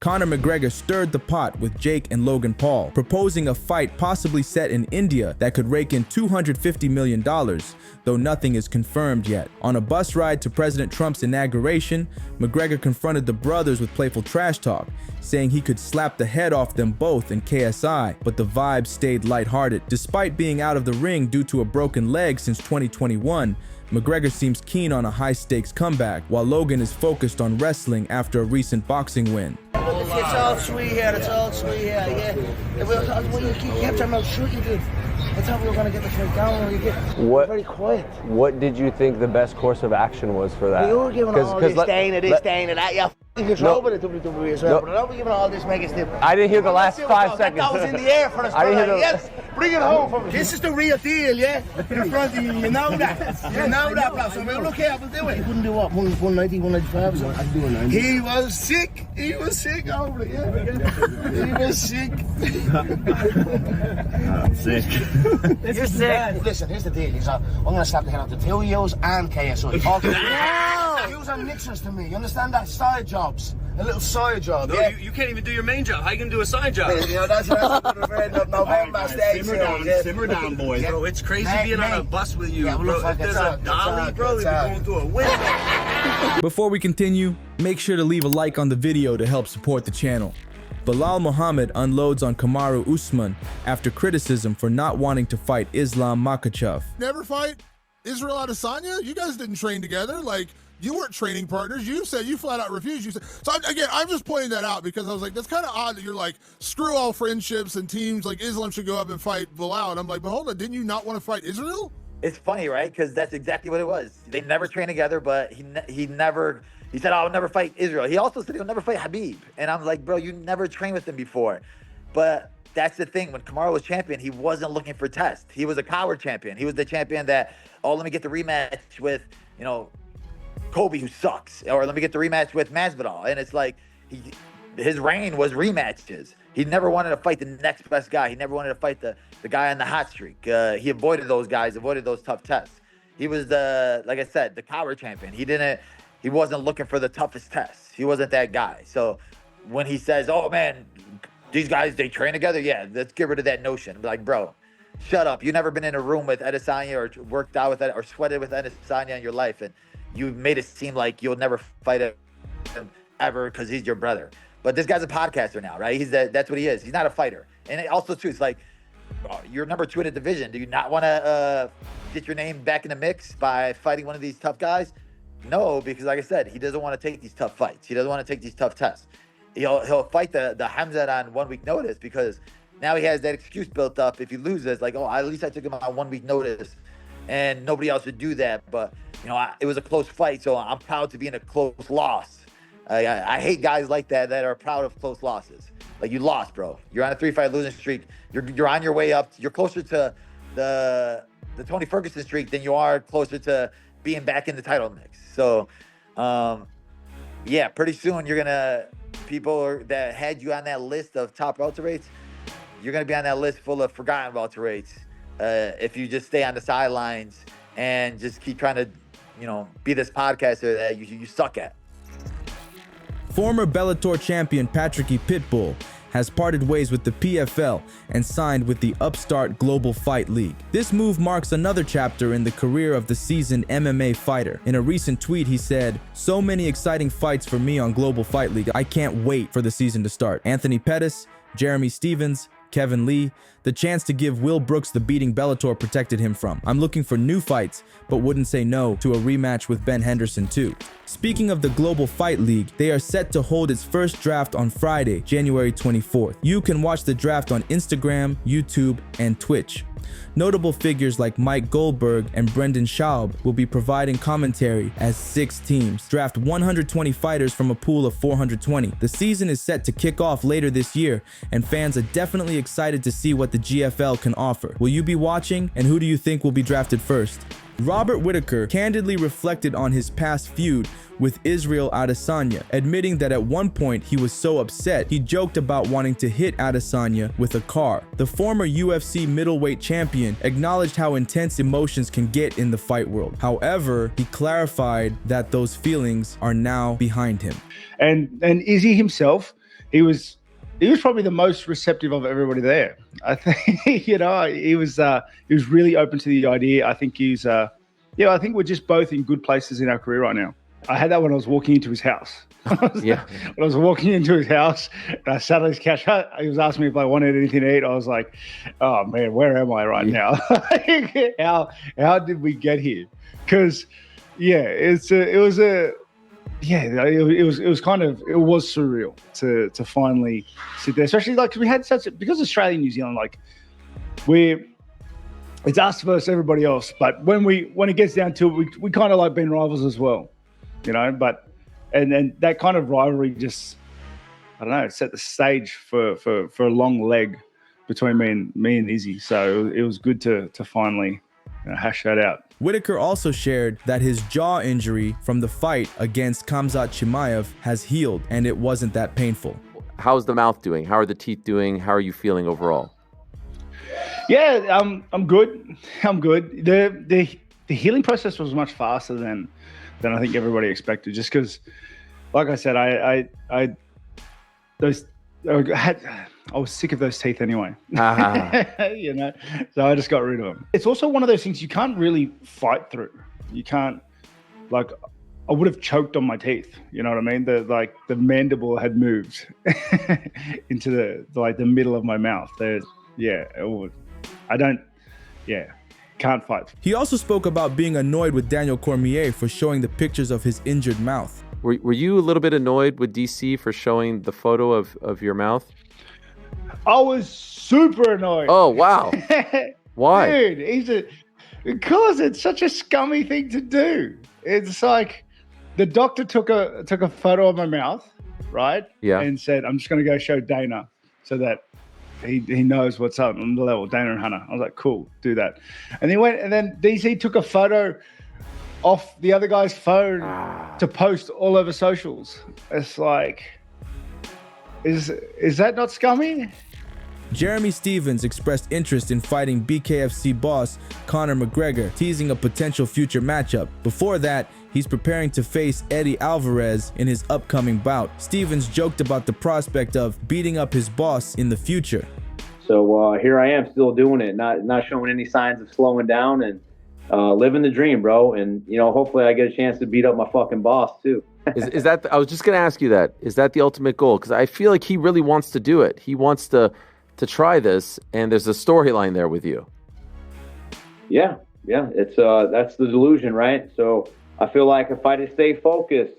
Conor McGregor stirred the pot with Jake and Logan Paul, proposing a fight possibly set in India that could rake in $250 million, though nothing is confirmed yet. On a bus ride to President Trump's inauguration, McGregor confronted the brothers with playful trash talk, saying he could slap the head off them both in KSI, but the vibe stayed lighthearted. Despite being out of the ring due to a broken leg since 2021, McGregor seems keen on a high-stakes comeback, while Logan is focused on wrestling after a recent boxing win. It's all sweet here, it's all sweet here, yeah. You kept your mouth shut, you did. I thought we were going to get the fight down when you get very quiet. What did you think the best course of action was for that? You were giving all this stain of this, stain of that. You're f***ing control with the WWE as well, but I don't be giving all this mega stip. I didn't hear the last 5 seconds. That was in the air for us, brother. Yes, bring it home for me. This is the real deal, yeah? In front of you, you know that. You know that, bro. So we'll look here, we'll do it. He couldn't do what, 190, 195 or something? I'd do a 90. He was sick. He was sick over it, yeah. He was sick. I'm sick. You're sick. Listen, here's the deal. I'm going to slap the head off the two of yous and KSI. No! Yous are mixers to me. You understand that? Side jobs. A little side job. No, yeah? you can't even do your main job. How you going to do a side job? You know, that's November stage. Simmer down, boys. Bro, it's crazy being on a bus with you, bro. If there's a dolly, bro, you're going through a win. Before we continue, make sure to leave a like on the video to help support the channel. Belal Muhammad unloads on Kamaru Usman after criticism for not wanting to fight Islam Makhachev. Never fight Israel Adesanya? You guys didn't train together. Like, you weren't training partners. You said you flat out refused. You said, so I'm just pointing that out because I was like, that's kind of odd that you're like, screw all friendships and teams. Like, Islam should go up and fight Belal. And I'm like, but hold on, didn't you not want to fight Israel? It's funny, right? Because that's exactly what it was. They never trained together, but he said, I'll never fight Israel. He also said he'll never fight Habib. And I'm like, bro, you never trained with him before. But that's the thing. When Kamaru was champion, he wasn't looking for test. He was a coward champion. He was the champion that, oh, let me get the rematch with, you know, Kobe, who sucks. Or let me get the rematch with Masvidal. And it's like, his reign was rematches. He never wanted to fight the next best guy. He never wanted to fight the guy on the hot streak. He avoided those guys, avoided those tough tests. He was like I said, the coward champion. He wasn't looking for the toughest tests. He wasn't that guy. So when he says, oh man, these guys, they train together. Yeah, let's get rid of that notion. I'm like, bro, shut up. You've never been in a room with Adesanya or worked out with it or sweated with Adesanya in your life. And you made it seem like you'll never fight him ever because he's your brother. But this guy's a podcaster now, right? That's what he is. He's not a fighter. And also too, it's like, you're number 2 in the division. Do you not want to get your name back in the mix by fighting one of these tough guys? No, because like I said, he doesn't want to take these tough fights. He doesn't want to take these tough tests. He'll fight the Hamzat on 1 week notice because now he has that excuse built up. If he loses, like, oh, at least I took him on 1 week notice, and nobody else would do that. But you know, it was a close fight, so I'm proud to be in a close loss. I hate guys like that are proud of close losses. Like, you lost, bro. You're on a 3-fight losing streak. You're on your way up. You're closer to the Tony Ferguson streak than you are closer to being back in the title mix. So, yeah, pretty soon people that had you on that list of top welterweights, you're gonna be on that list full of forgotten welterweights if you just stay on the sidelines and just keep trying to, you know, be this podcaster that you suck at. Former Bellator champion Patricky Pitbull has parted ways with the PFL and signed with the upstart Global Fight League. This move marks another chapter in the career of the seasoned MMA fighter. In a recent tweet, he said, "So many exciting fights for me on Global Fight League. I can't wait for the season to start. Anthony Pettis, Jeremy Stevens, Kevin Lee, the chance to give Will Brooks the beating Bellator protected him from. I'm looking for new fights, but wouldn't say no to a rematch with Ben Henderson too." Speaking of the Global Fight League, they are set to hold its first draft on Friday, January 24th. You can watch the draft on Instagram, YouTube, and Twitch. Notable figures like Mike Goldberg and Brendan Schaub will be providing commentary as 6 teams draft 120 fighters from a pool of 420. The season is set to kick off later this year, and fans are definitely excited to see what the GFL can offer. Will you be watching, and who do you think will be drafted first? Robert Whittaker candidly reflected on his past feud with Israel Adesanya, admitting that at one point he was so upset he joked about wanting to hit Adesanya with a car. The former UFC middleweight champion acknowledged how intense emotions can get in the fight world. However, he clarified that those feelings are now behind him. And Izzy himself, he was probably the most receptive of everybody there. I think, you know, he was really open to the idea. I think I think we're just both in good places in our career right now. I had that when I was walking into his house. When I was walking into his house, I sat on his couch. He was asking me if I wanted anything to eat. I was like, "Oh man, where am I right now? How did we get here?" Because it was surreal to finally sit there, especially like we had because Australia and New Zealand, like it's us versus everybody else. But when it gets down to it, we kind of like being rivals as well, you know. But and then that kind of rivalry just, I don't know, set the stage for a long leg between me and Izzy. So it was good to finally hash that out. Whittaker also shared that his jaw injury from the fight against Khamzat Chimaev has healed and it wasn't that painful. How's the mouth doing? How are the teeth doing? How are you feeling overall? Yeah, I'm good. I'm good. The healing process was much faster than I think everybody expected. Just because, like I said, I was sick of those teeth anyway. You know, so I just got rid of them. It's also one of those things you can't really fight through. You can't, like, I would have choked on my teeth. You know what I mean? The mandible had moved into the middle of my mouth. Can't fight. He also spoke about being annoyed with Daniel Cormier for showing the pictures of his injured mouth. Were you a little bit annoyed with DC for showing the photo of your mouth? I was super annoyed. Oh, wow. Why? Dude, because it's such a scummy thing to do. It's like the doctor took a photo of my mouth, right? Yeah. And said, I'm just going to go show Dana so that he knows what's up on the level, Dana and Hunter. I was like, cool, do that. And he went, and then DC took a photo off the other guy's phone to post all over socials. It's like, is that not scummy? Jeremy Stevens expressed interest in fighting BKFC boss Conor McGregor, teasing a potential future matchup. Before that, he's preparing to face Eddie Alvarez in his upcoming bout. Stevens joked about the prospect of beating up his boss in the future. So here I am, still doing it, not showing any signs of slowing down, and living the dream, bro. And you know, hopefully I get a chance to beat up my fucking boss too. Is that? I was just gonna ask you that. Is that the ultimate goal? Because I feel like he really wants to do it. He wants to try this, and there's a storyline there with you. Yeah, it's that's the delusion, right? So I feel like if I just stay focused,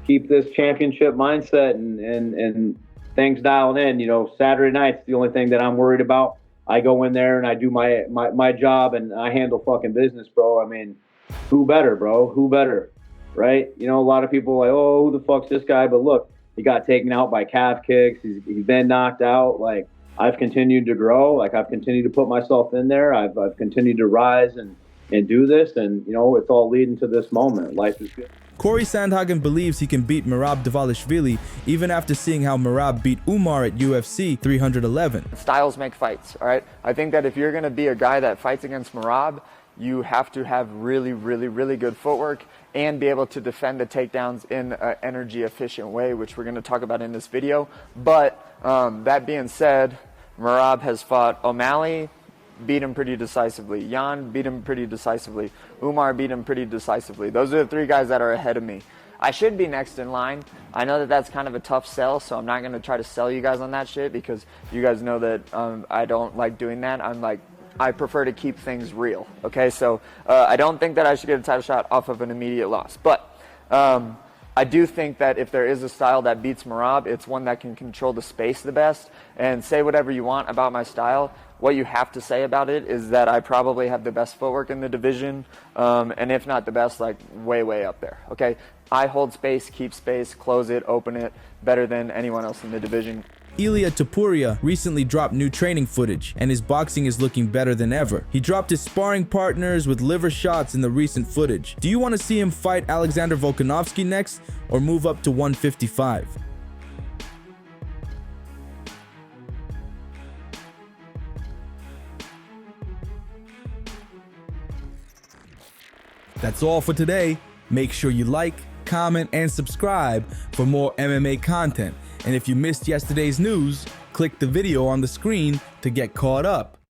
keep this championship mindset and things dialed in, you know, Saturday night's the only thing that I'm worried about. I go in there and I do my job and I handle fucking business, bro. I mean, who better, bro? Who better, right? You know, a lot of people are like, oh, who the fuck's this guy? But look, he got taken out by calf kicks. He's been knocked out. Like, I've continued to grow. Like, I've continued to put myself in there. I've continued to rise and do this. And, you know, it's all leading to this moment. Life is good. Corey Sandhagen believes he can beat Merab Dvalishvili even after seeing how Merab beat Umar at UFC 311. Styles make fights, all right? I think that if you're going to be a guy that fights against Merab, you have to have really, really, really good footwork and be able to defend the takedowns in an energy-efficient way, which we're going to talk about in this video. But that being said, Merab has fought O'Malley, beat him pretty decisively. Jan beat him pretty decisively. Umar beat him pretty decisively. Those are the three guys that are ahead of me. I should be next in line. I know that that's kind of a tough sell, so I'm not going to try to sell you guys on that shit because you guys know that I don't like doing that. I prefer to keep things real, okay? So I don't think that I should get a title shot off of an immediate loss. But I do think that if there is a style that beats Merab, it's one that can control the space the best. And say whatever you want about my style. What you have to say about it is that I probably have the best footwork in the division, and if not the best, like way, way up there, okay? I hold space, keep space, close it, open it, better than anyone else in the division. Ilia Topuria recently dropped new training footage, and his boxing is looking better than ever. He dropped his sparring partners with liver shots in the recent footage. Do you want to see him fight Alexander Volkanovski next, or move up to 155? That's all for today. Make sure you like, comment, and subscribe for more MMA content. And if you missed yesterday's news, click the video on the screen to get caught up.